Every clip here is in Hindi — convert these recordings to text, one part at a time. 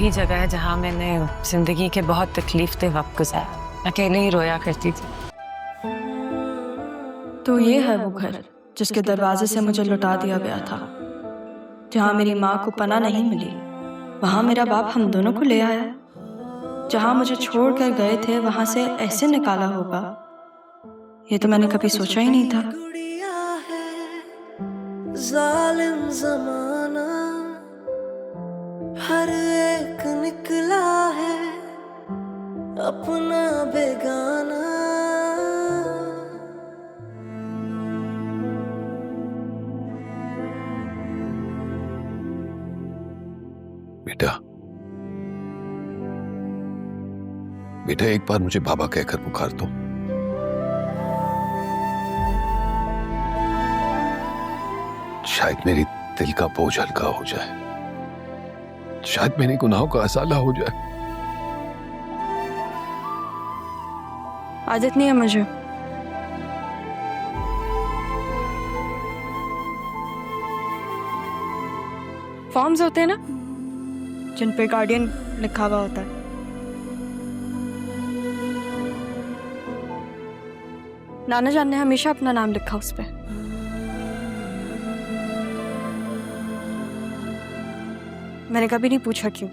वही जगह है जहाँ मैंने जिंदगी के बहुत तकलीफ वक्त गुजारा। अकेले ही रोया करती थी। तो ये है वो घर जिसके दरवाजे से मुझे लुटा दिया गया था, जहाँ मेरी माँ को पनाह नहीं मिली, वहाँ मेरा बाप हम दोनों को ले आया। जहाँ मुझे छोड़कर गए थे वहाँ से ऐसे निकाला होगा, ये तो मैंने कभी सोचा ही नहीं था। जालिम ज़माना हर एक निकला है अपना बेगाना। बेटा, बेटा एक बार मुझे बाबा कहकर पुकार दो। शायद मेरी दिल का बोझ हल्का हो जाए, शायद मेरे गुनाहों का असाला हो जाए। आदत नहीं है मुझे। फॉर्म्स होते हैं ना जिन पे गार्डियन लिखा हुआ होता है, नाना जान ने हमेशा अपना नाम लिखा उस पे। मैंने कभी नहीं पूछा क्यों,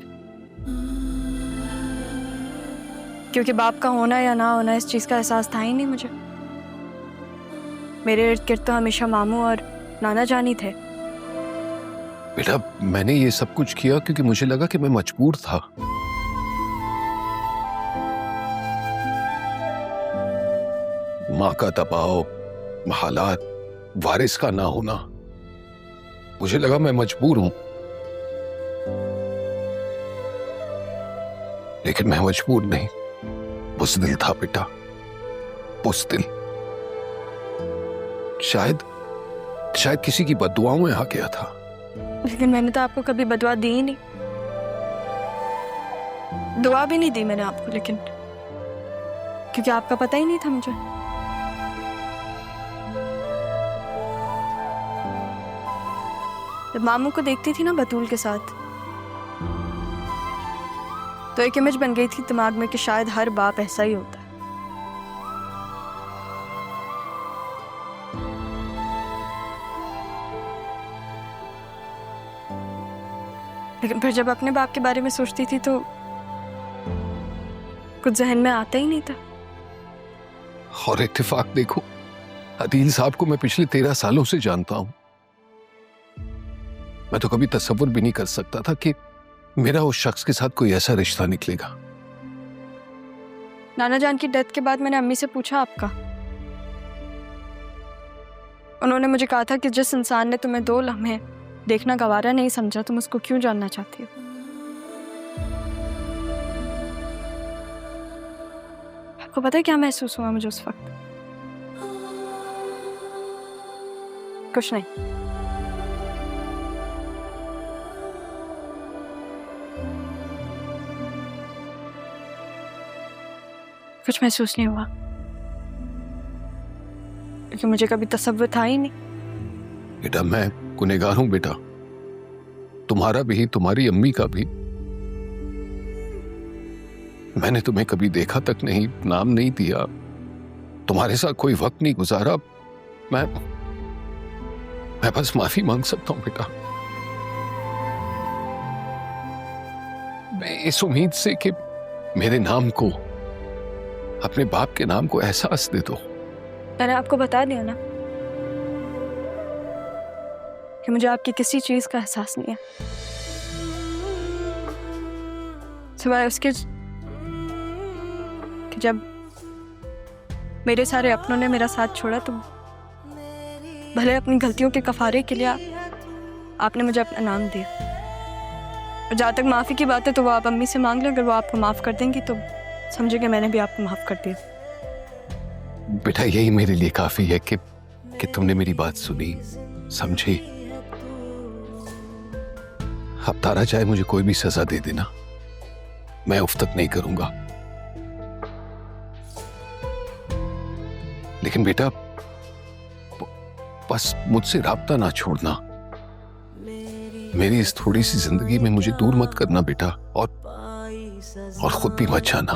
क्योंकि बाप का होना या ना होना इस चीज का एहसास था ही नहीं मुझे। मेरे इर्द गिर्द तो हमेशा मामू और नाना जान ही थे। बेटा, मैंने ये सब कुछ किया क्योंकि मुझे लगा कि मैं मजबूर था। माँ का दबाव, हालात, वारिस का ना होना, मुझे लगा मैं मजबूर हूं। लेकिन मैं मजबूर नहीं, बुज़दिल था बेटा, बुज़दिल। शायद किसी की बद्दुआओं में आ गया था। लेकिन मैंने तो आपको कभी बदुआ दी ही नहीं, दुआ भी नहीं दी मैंने आपको, लेकिन क्योंकि आपका पता ही नहीं था मुझे। जब मामू को देखती थी ना बतूल के साथ, तो एक इमेज बन गई थी दिमाग में कि शायद हर बाप ऐसा ही होता है। लेकिन फिर जब अपने बाप के बारे में सोचती थी तो कुछ जहन में आता ही नहीं था। और इत्तेफाक देखो, अदील साहब को मैं पिछले 13 सालों से जानता हूं। मैं तो कभी तसव्वुर भी नहीं कर सकता था कि मेरा उस शख्स के साथ कोई ऐसा रिश्ता निकलेगा। नाना जान की डेथ के बाद मैंने अम्मी से पूछा आपका। उन्होंने मुझे कहा था कि जिस इंसान ने तुम्हें 2 लम्हे देखना गवारा नहीं समझा, तुम उसको क्यों जानना चाहती हो। आपको पता है क्या महसूस हुआ मुझे उस वक्त? कुछ नहीं। कुछ महसूस नहीं हुआ क्योंकि मुझे कभी तसव्वुर था ही नहीं। बेटा, मैं गुनहगार हूं बेटा, तुम्हारा भी, तुम्हारी अम्मी का भी। मैंने तुम्हें कभी देखा तक नहीं, नाम नहीं दिया, तुम्हारे साथ कोई वक्त नहीं गुजारा। मैं बस माफी मांग सकता हूं बेटा। मैं इस उम्मीद से कि मेरे नाम को, अपने बाप के नाम को एहसास दे दो। मैंने आपको बता दिया ना कि मुझे आपकी किसी चीज का एहसास नहीं है, सिवाय उसके कि जब मेरे सारे अपनों ने मेरा साथ छोड़ा तो भले अपनी गलतियों के कफारे के लिए आपने मुझे अपना नाम दिया। और जहाँ तक माफी की बात है तो वो आप अम्मी से मांग लें, अगर वो आपको माफ कर देंगी तो समझेंगे मैंने भी आपको माफ कर दिया। बेटा, यही मेरे लिए काफी है कि तुमने मेरी बात सुनी, समझी। अब तारा चाहे मुझे कोई भी सजा दे देना, मैं उफ तक नहीं करूंगा। लेकिन बेटा, बस मुझसे राब्ता ना छोड़ना। मेरी इस थोड़ी सी जिंदगी में मुझे दूर मत करना बेटा, और खुद भी मत जाना।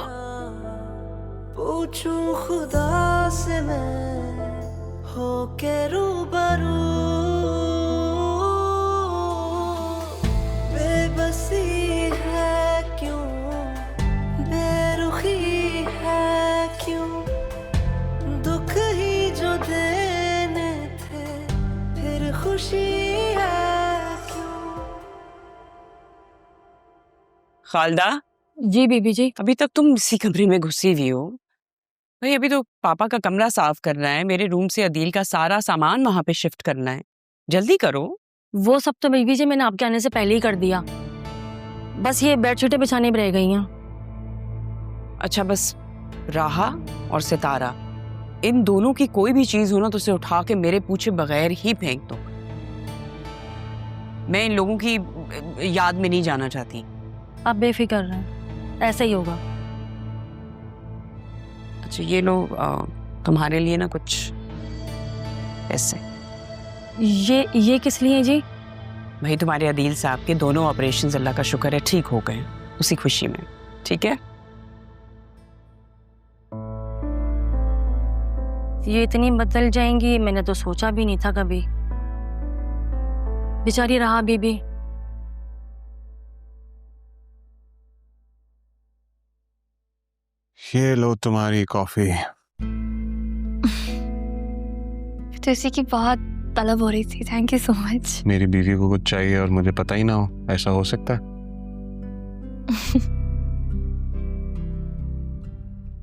पूछूं खुदा से मैं हो के रूबरू, बेबसी है क्यों, बेरुखी है क्यों, दुख ही जो देने थे फिर खुशी है क्यों। खालदा, जी बीबी जी। अभी तक तुम इसी कमरे में घुसी हुई हो? भाई अभी तो पापा का कमरा साफ करना है, मेरे रूम से अदील का सारा सामान वहां पे शिफ्ट करना है, जल्दी करो। वो सब तो बीबी जी मैंने आपके आने से पहले ही कर दिया, बस ये बेडशीटें बिछाने में रह गई हैं। अच्छा, बस राहा और सितारा, इन दोनों की कोई भी चीज हो ना तो उसे उठा के मेरे पूछे बगैर ही फेंक दो। मैं इन लोगों की याद में नहीं जाना चाहती। आप बेफिक्र रहें, ऐसा ही होगा। अच्छा ये लो, तुम्हारे लिए ना कुछ ऐसे। ये किस लिए जी? भाई तुम्हारे अदील साहब के दोनों ऑपरेशंस अल्लाह का शुक्र है ठीक हो गए, उसी खुशी में। ठीक है, ये इतनी बदल जाएंगी मैंने तो सोचा भी नहीं था कभी। बेचारी राहा बीबी। ये लो तुम्हारी कॉफी। तो इसी की बहुत तलब हो रही थी, थैंक यू सो मच। मेरी बीवी को कुछ चाहिए और मुझे पता ही ना हो, ऐसा हो सकता है?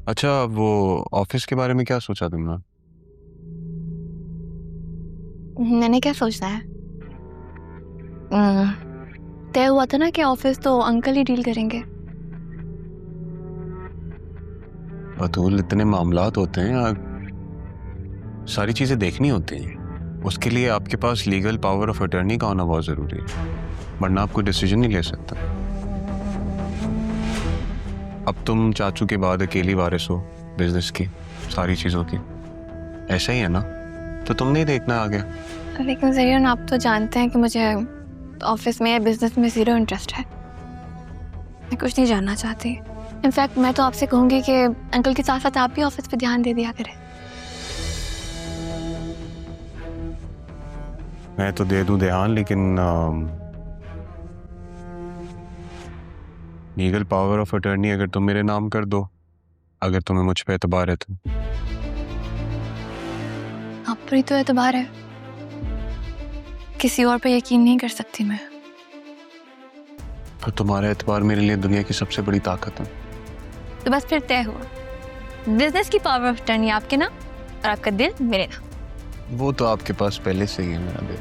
अच्छा, वो ऑफिस के बारे में क्या सोचा तुमने? मैंने क्या सोचना है, तय हुआ था ना कि ऑफिस तो अंकल ही डील करेंगे। बतूल, इतने मामलात होते हैं, सारी चीजें देखनी होती हैं। उसके लिए आपके पास लीगल पावर ऑफ अटर्नी का होना बहुत जरूरी है, वरना आप कोई डिसीजन नहीं ले सकता। अब तुम चाचू के बाद अकेली वारिस हो बिजनेस की, सारी चीजों की, ऐसा ही है ना? तो तुम नहीं देखना आगे। लेकिन ज़हीरन, आप तो जानते हैं कि मुझे ऑफिस में या बिजनेस में ज़ीरो इंटरेस्ट है। मैं कुछ नहीं जानना चाहती। इनफैक्ट मैं तो आपसे कहूँगी कि अंकल के साथ साथ आप भी ऑफिस पे ध्यान दे दिया करें। मैं तो दे दूं ध्यान, लेकिन लीगल पावर ऑफ अटर्नी अगर तुम मेरे नाम कर दो, अगर तुम्हें मुझ पे एतबार है तो। आप पर ही तो एतबार है, किसी और पे यकीन नहीं कर सकती मैं। पर तुम्हारा एतबार मेरे लिए दुनिया की सबसे बड़ी ताकत है। तो बस फिर तय हुआ, बिजनेस की पावर ऑफ अटर्नी आपके नाम और आपका दिल मेरे नाम। वो तो आपके पास पहले से ही है मेरा दिल।